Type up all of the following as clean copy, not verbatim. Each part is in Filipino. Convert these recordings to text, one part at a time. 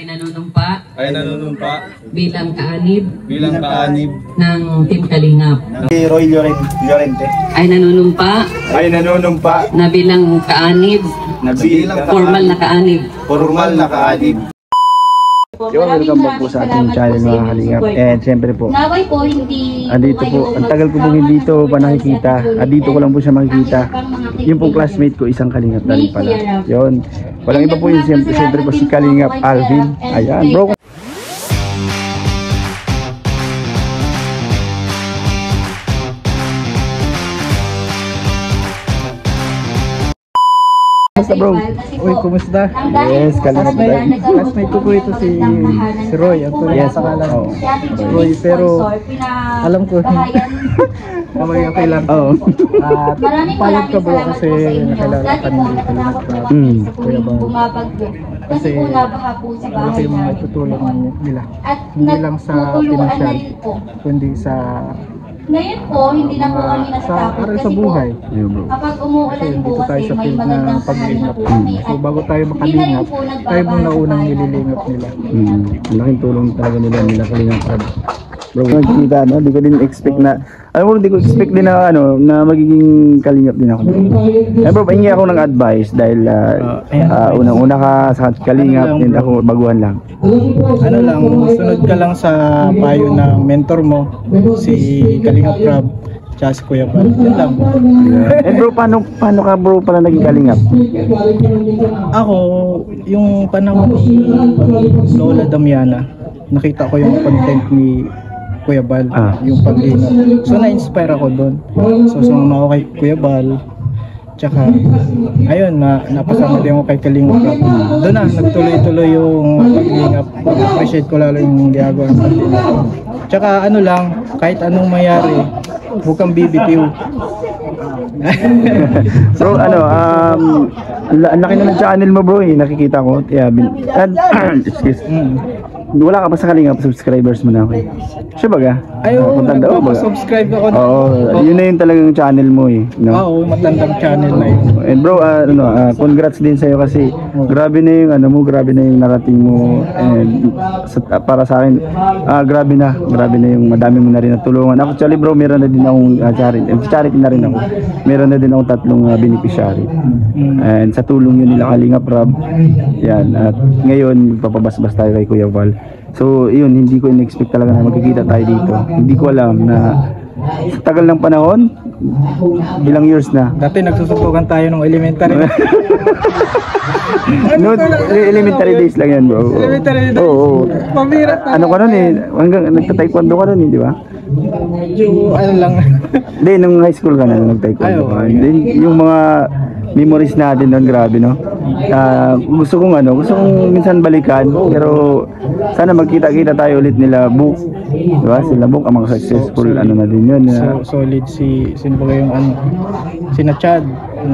ay nanunumpa bilang kaanib ng Team Kalingap. Si Roy Llorente Ay nanunumpa na bilang kaanib, formal na kaanib. Yo, welcome back po sa ating channel mga Kalingap. And syempre po, andito po, ang tagal ko pong hindi ito pa nakikita. Dito ko lang po siya makikita. Yung pong classmate ko, isang Kalingap na rin pala. Yun, walang iba po yun, syempre po si Kalingap Alvin. Ayan bro. Kumusta bro? Uy, kumusta? Yes, Kalingap Alvin. Classmate ko po ito si Roy. Ang tuloy Yes, sa pangalan. oh. Roy, pero alam ko na maging okay lang. Oo. At payag ka bro kasi nakilala ka ni Kalingap Kuya Bang. Kasi ito yung mga itutulong nila. Hindi lang sa pinansyal, kundi sa ngayon po, hindi na po kami natatakot aral sa kasi buhay. po, kapag umuulan po Dito tayo kasi sa may field magandang ng samahan na paglingap. po kami. So bago tayo makalingap, tayo mong naunang nililingap nila. Laking tulong talaga nila Kalingap. Bro, nakikita no, di ko din expect na di ko expect din na na magiging Kalingap din ako. Bro, pahingi ako ng advice dahil unang-una ka sa Kalingap din ako baguhan lang. Ano lang, sunod ka lang sa payo ng mentor mo, si Kalingap Rob, tsaka si Kuya Bal. Yun lang. And bro, paano ka bro pala naging Kalingap? Ako, yung panahon ni Lola Damiana, nakita ko yung content ni Kuya Bal, yung paglingap. So na-inspire ako doon. So sumama ako kay Kuya Bal. Tsaka ayun, napasama din ako kay Kalingap Rob. Doon na nagtuloy-tuloy yung paglingap. Appreciate ko lalo yung ginagawa ng paglingap. Tsaka ano lang, kahit anong mayari, huwag kang BBQ. Bro, ang laki na ng channel mo bro eh, nakikita ko. Excuse. Wala ka pa sa Kalingap, subscribers mo na ako eh. Siya baga? Ayaw, nagpapasubscribe ako. Oo, yun na yung talagang channel mo eh. No? Oo, matandang channel na yun. And bro, congrats din sa'yo kasi grabe na yung grabe na yung narating mo. And para sa akin, grabe na yung madami mo na rin natulungan. Actually bro, meron na din akong charity na rin ako. Meron na din akong 3 beneficiary. And sa tulong yun nila Kalingap Rob, yan. At ngayon, papabasbas tayo kay Kuya Val. So yun, hindi ko in-expect talaga na magkikita tayo dito. Hindi ko alam na sa tagal ng panahon, ilang years na. Dati nagsusubukan tayo ng elementary. No, elementary days lang yan bro. Elementary days? Oo. Pamira tayo. Ano ka nun eh, hanggang nagta-taekwondo ka nun eh, di ba? Medyo ano lang. Hindi, nung high school ka na nag-taekwondo ka. Then yung mga memories natin doon, grabe no. Gusto kong minsan balikan, pero sana magkita-kita tayo ulit nila Book. Diba? Sila Book ang mga successful na din yun. So, solid sino ba yung sina Chad,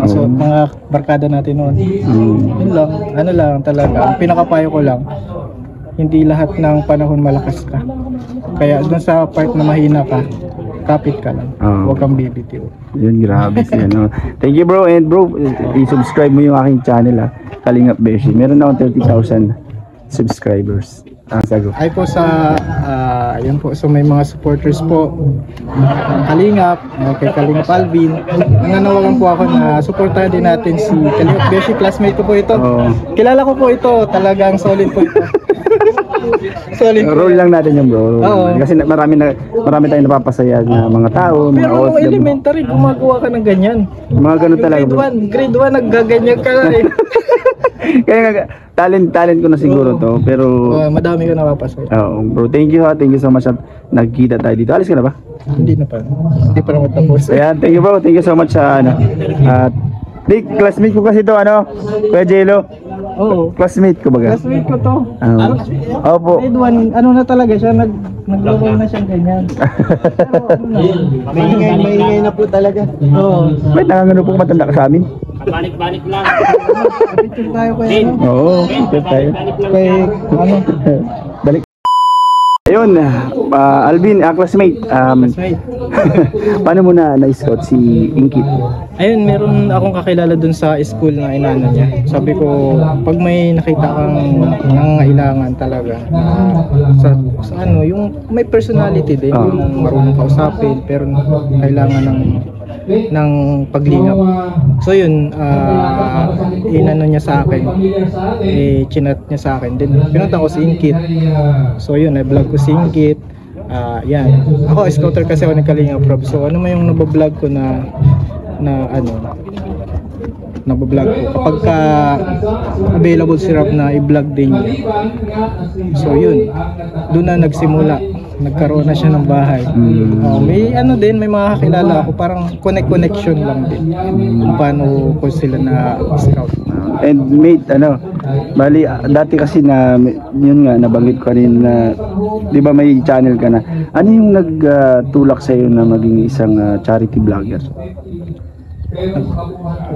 so, mga barkada natin noon. Yun lang, lang talaga. Ang pinakapayo ko lang, hindi lahat ng panahon malakas ka. Kaya doon sa part na mahina ka, kapit ka lang. Huwag kang BBTO. Yun, grabe siya, no? Thank you bro. And bro, i-subscribe mo yung aking channel Kalingap Beshi. Meron na akong 30,000 subscribers. Sago. Ay po sa yan po, so may mga supporters po ng Kalingap, kay Kalingap Alvin. Nananawagan po ako na supportahan din natin si Kalingap Beshi, classmate ko po ito. Kilala ko po ito, talagang solid po ito. Solid. Roll lang natin yung bro. Kasi marami tayong napapasaya na mga tao, mga pero nung elementary, gumagawa ka ng ganyan. Mga ganun talaga bro. Grade 1, naggaganyan ka na eh. Kaya nga, talent ko na siguro to, pero madami ka napapasaya. Bro, thank you thank you so much at nagkita tayo dito. Alis ka na ba? Hindi na pa. Hindi pa naman tapos. Ayan, thank you bro, thank you so much sa at classmate ko kasi to Kuya Jello. Oo. Classmate ko baga. Classmate ko to. Opo. Grade 1, na talaga siya, nag-roll na siyang ganyan. Maingay na po talaga. Oo. Wait, nangangano po matanda ka sa amin? Balik-balik lang. Picture tayo kaya Oo, picture tayo. Kay Balik. Ayun, Alvin, classmate. Right. Paano mo na-scout si Inkit? Ayun, meron akong kakilala dun sa school na inano niya. Sabi ko, pag may nakita kang nangangailangan talaga sa ano, yung may personality din, yung marunong kausapin, pero kailangan ng paglingap. So yun, inano niya sa akin, chinat niya sa akin. Then pinunta ko si Inkit. So yun, i-vlog ko si Inkit. Yan. Ako, scouter kasi ako ng Kalingap Rob. So ano man yung nabablog ko na nabablog ko. Kapag ka available si Rob na i-vlog din niya. So yun, doon na nagsimula. Nagkaroon na siya ng bahay. May ano din, may mga kakilala ako, parang connection lang din. Kung paano ko sila na scout. And mate, bali, dati kasi na, yun nga, nabanggit ko rin na, di ba may channel ka na. Ano yung nagtulak sa'yo na maging isang charity vlogger?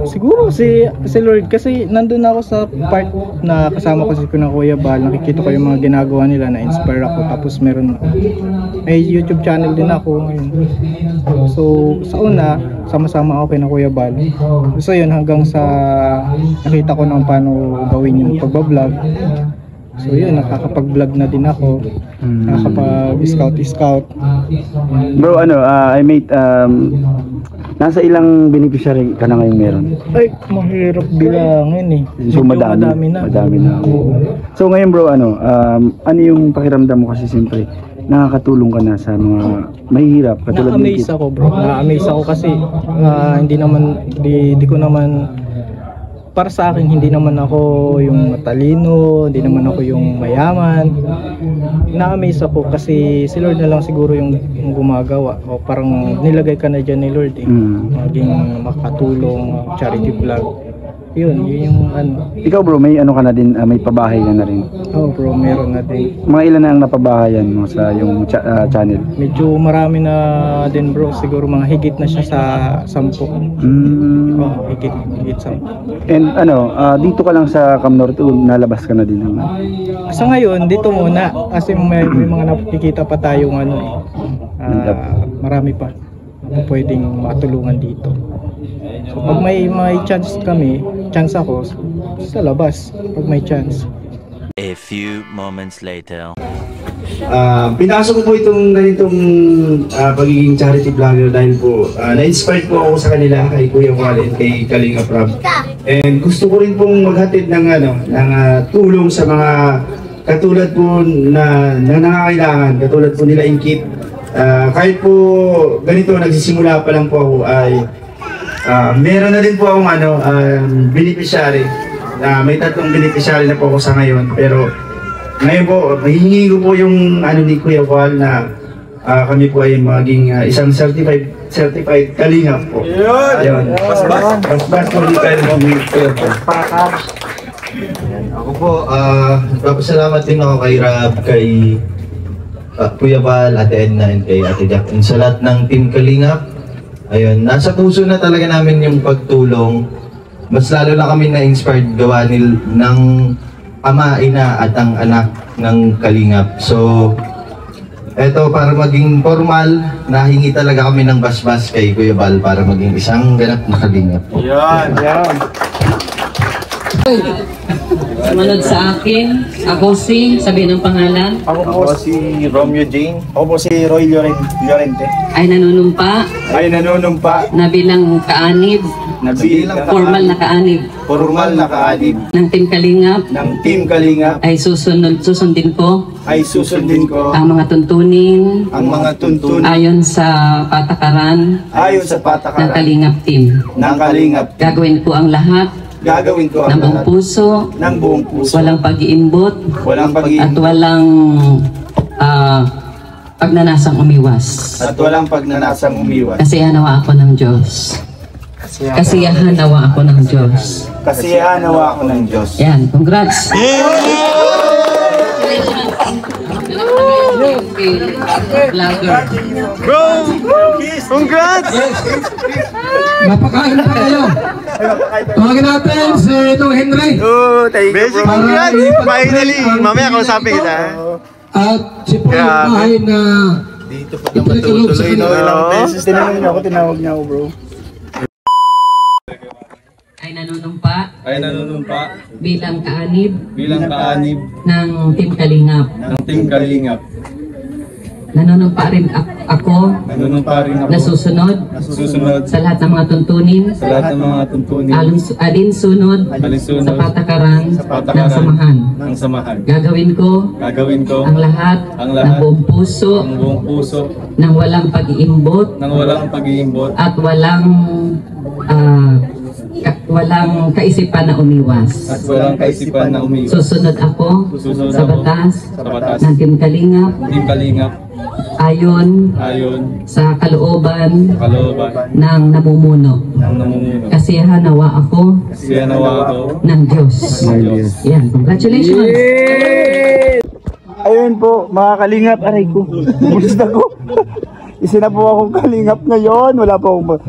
Siguro si Lord, kasi nandun ako sa part na kasama ko si Kuya Bal, nakikita ko yung mga ginagawa nila, na-inspire ako. Tapos meron may YouTube channel din ako ngayon. So sa una, sama-sama ako kay Kuya Bal. So yun, hanggang sa nakita ko nang paano gawin yung pagbablog. So yun, nakakapag-vlog na din ako, nakakapag-scout. Bro, mate, nasa ilang beneficiary ka na ngayon meron? Ay, mahirap bilangin eh. So madami na. So ngayon bro, ano yung pakiramdam mo, kasi siyempre nakakatulong ka na sa mga mahihirap katulad ng Na-amaze ako bro, na-amaze ako kasi hindi ko naman, para sa akin, hindi naman ako yung matalino, hindi naman ako yung mayaman. Na-amaze ako kasi si Lord na lang siguro yung gumagawa, o parang nilagay ka na dyan ni Lord maging makatulong, charity vlog. Yun yung ano. Ikaw bro, may ka na din, may pabahay ka na rin? Oh bro, meron na din. Mga ilan na ang napabahayan mo sa yung channel? Medyo marami na din bro, siguro mga higit na siya sa 10. Higit 10. And dito ka lang sa Camnorte, nalabas ka na din naman? Sa ngayon, dito muna, kasi may mga nakikita pa tayong marami pa na pwedeng matulungan dito. So pag may chance ako sa labas, pag may chance. A few moments later. Pinasok ko po itong ganitong pagiging charity vlogger dahil po na-inspired po ako sa kanila, kay Kuya Wal and kay Kalingap Rob. And gusto ko rin pong maghatid ng tulong sa mga katulad po na nangangailangan, katulad po nila Inkit. Kahit po ganito, nagsisimula pa lang po ako, ay meron na din po akong beneficiary. May 3 beneficiary na po ako sa ngayon, pero ngayon po, hihingi ko po yung ni Kuya Wal na kami po ay maging isang certified Kalingap po. Ayun. Bas po di kayo mag-Kuya Wal. Ako po, nagpapasalamat din ako kay Rab, kay Kuya Bal, Ate Edna, and kay Ate Jack. Sa lahat ng Team Kalingap, ayun, nasa puso na talaga namin yung pagtulong. Mas lalo na kami na-inspired gawa ng ama, ina at ang anak ng Kalingap. So, eto, para maging formal, nahingi talaga kami ng basbas kay Kuya Bal para maging isang ganap na Kalingap. Yan. Sumunod sa akin, ako sabihin ng pangalan. Ako po si Romeo Jane. Ako po si Roy Llorente. Ay nanunumpa na bilang kaanib, formal na kaanib ng Team Kalingap, ay susundin ko ang mga tuntunin ayon sa patakaran ng Kalingap Team. Gagawin ko ang lahat ng buong puso, walang pag-iimbot, at walang pagnanasang umiwas. Kasiyahan nawa ako ng Diyos. Yan, congrats! Vlogger. Bro! Congrats! Napakain pa kayo. Tawagin natin si Henry. Thank you bro. Congrats! Finally! Mamaya kausapin kita. At siya po yung bahay na Dito pa naman tuloy no, ilang beses Tinawag niya ako bro. Ay nanunumpa bilang kaanib ng Team Kalingap. Nanunumpa rin ako na susunod sa lahat ng mga tuntunin alinsunod sa patakaran ng samahan. Gagawin ko ang lahat ng buong puso ng walang pag-iimbot at walang kaisipan na umiwas. Susunod ako sa batas ng Team Kalingap ayon sa kalooban ng namumuno. Kasiyahan nawa ako ng Diyos. Yan, congratulations! Ayun po, mga kalingap, aray ko. Gusto ko. Isa na po akong kalingap ngayon. Wala po akong,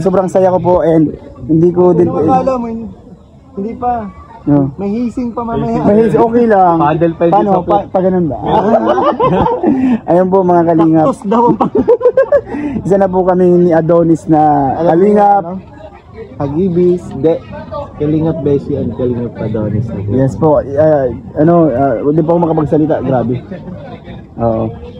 sobrang saya ko po and hindi ko din po. Hindi pa. No. May hising pa mamaya. May hising, okay lang. Paano? Pa ganun ba? Ayun po mga kalingap. Tapos daw ang Isa na po kami ni Adonis na kalingap. Hagibis, Kalingap Beshi and Kalingap Adonis. Yes po. Hindi po ako makapagsalita. Grabe.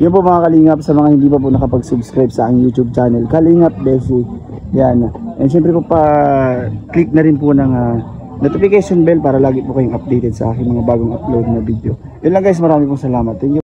Yun po mga kalingap, sa mga hindi pa po nakapag-subscribe sa aking YouTube channel, Kalingap Beshi. Yan. And syempre po click na rin po ng notification bell para lagi po kayong updated sa aking mga bagong upload na video. Yun lang guys, marami pong salamat. Thank you.